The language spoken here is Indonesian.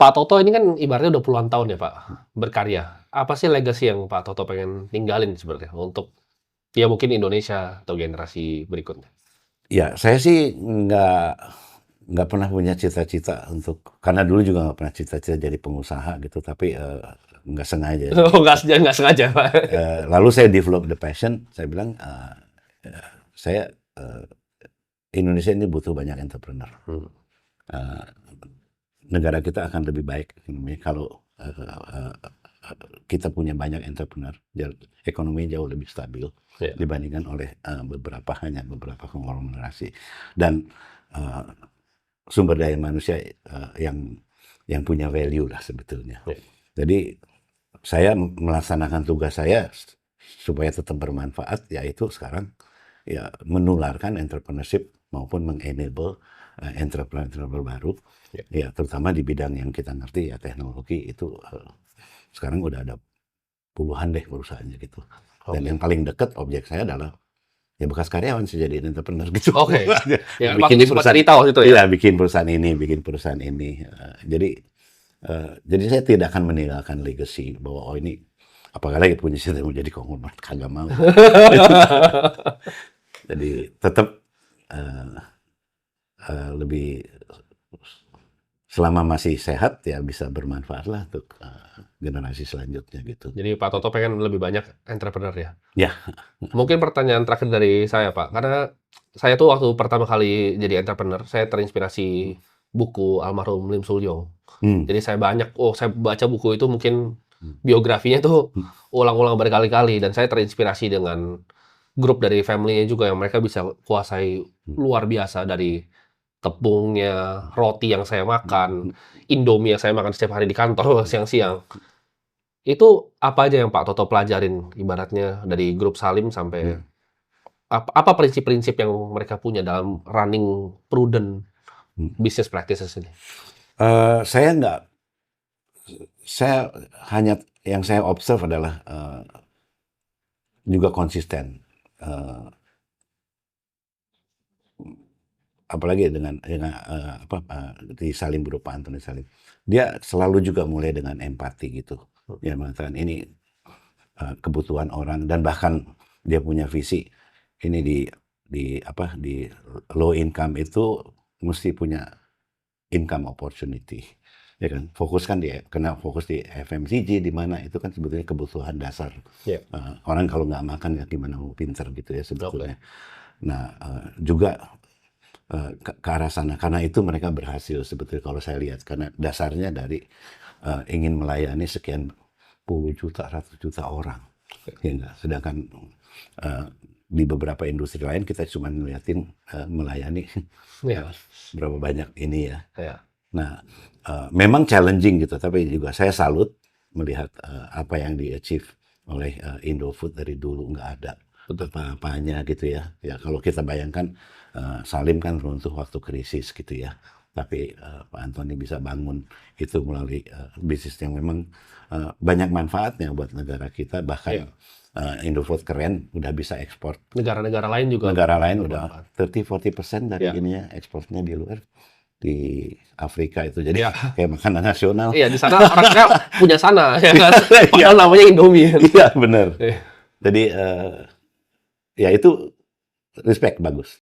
Pak Toto ini kan ibaratnya udah puluhan tahun ya Pak, berkarya. Apa sih legacy yang Pak Toto pengen tinggalin sebenarnya untuk ya mungkin Indonesia atau generasi berikutnya? Ya, saya sih nggak pernah punya cita-cita untuk karena dulu juga nggak pernah cita-cita jadi pengusaha gitu, tapi nggak sengaja. Oh, nggak sengaja Pak. Lalu saya develop the passion. Saya bilang saya Indonesia ini butuh banyak entrepreneur. Eh, Negara kita akan lebih baik kalau kita punya banyak entrepreneur, ekonomi jauh lebih stabil dibandingkan oleh beberapa konglomerasi dan sumber daya manusia yang punya value lah sebetulnya. Jadi saya melaksanakan tugas saya supaya tetap bermanfaat, yaitu sekarang ya menularkan entrepreneurship maupun mengenable entrepreneur baru, ya terutama di bidang yang kita ngerti ya teknologi itu sekarang udah ada puluhan deh perusahaannya gitu. Dan yang paling dekat objek saya adalah ya bekas karyawan sih jadi entrepreneur gitu. Oke. Ya, bikin perusahaan cerita waktu itu ya. Iya, bikin perusahaan ini. Jadi saya tidak akan meninggalkan legacy bahwa oh ini apalagi punya cita mau jadi konglomerat, kagak mau. Jadi tetap lebih selama masih sehat ya bisa bermanfaat lah untuk generasi selanjutnya gitu. Jadi Pak Toto pengen lebih banyak entrepreneur ya? Ya. Mungkin pertanyaan terakhir dari saya Pak, karena saya tuh waktu pertama kali jadi entrepreneur, saya terinspirasi buku almarhum Lim Sulyo. Jadi saya baca buku itu mungkin biografinya tuh ulang-ulang berkali-kali dan saya terinspirasi dengan grup dari family-nya juga yang mereka bisa kuasai luar biasa dari tepungnya, roti yang saya makan, Indomie yang saya makan setiap hari di kantor siang-siang. Itu apa aja yang Pak Toto pelajarin ibaratnya dari grup Salim sampai apa prinsip-prinsip yang mereka punya dalam running prudent business practices ini? Saya hanya yang saya observe adalah juga konsisten. Apalagi dengan di Salim Group Pak Antoni Salim, dia selalu juga mulai dengan empati gitu. Ya mengatakan ini kebutuhan orang dan bahkan dia punya visi ini di low income itu mesti punya income opportunity, ya kan? Fokus di FMCG di mana itu kan sebetulnya kebutuhan dasar. Orang kalau nggak makan ya gimana mau pinter gitu ya sebetulnya. Nah juga ke arah sana. Karena itu mereka berhasil sebetulnya kalau saya lihat. Karena dasarnya dari ingin melayani sekian puluh juta, ratus juta orang. Ya, sedangkan di beberapa industri lain kita cuma ngeliatin melayani berapa banyak ini ya. Nah, memang challenging gitu. Tapi juga saya salut melihat apa yang di-achieve oleh Indofood dari dulu nggak ada apa-apanya gitu ya. Ya kalau kita bayangkan Salim kan runtuh waktu krisis gitu ya. Tapi Pak Antoni bisa bangun itu melalui bisnis yang memang banyak manfaatnya buat negara kita. Bahkan Indofood keren, udah bisa ekspor. Negara-negara lain juga. Negara lain udah 30-40% dari ininya ekspornya di luar. Di Afrika itu jadi kayak makanan nasional. Iya, di sana orangnya punya sana ya kan. Padahal namanya Indomie. Iya, benar. Jadi ya itu respect bagus.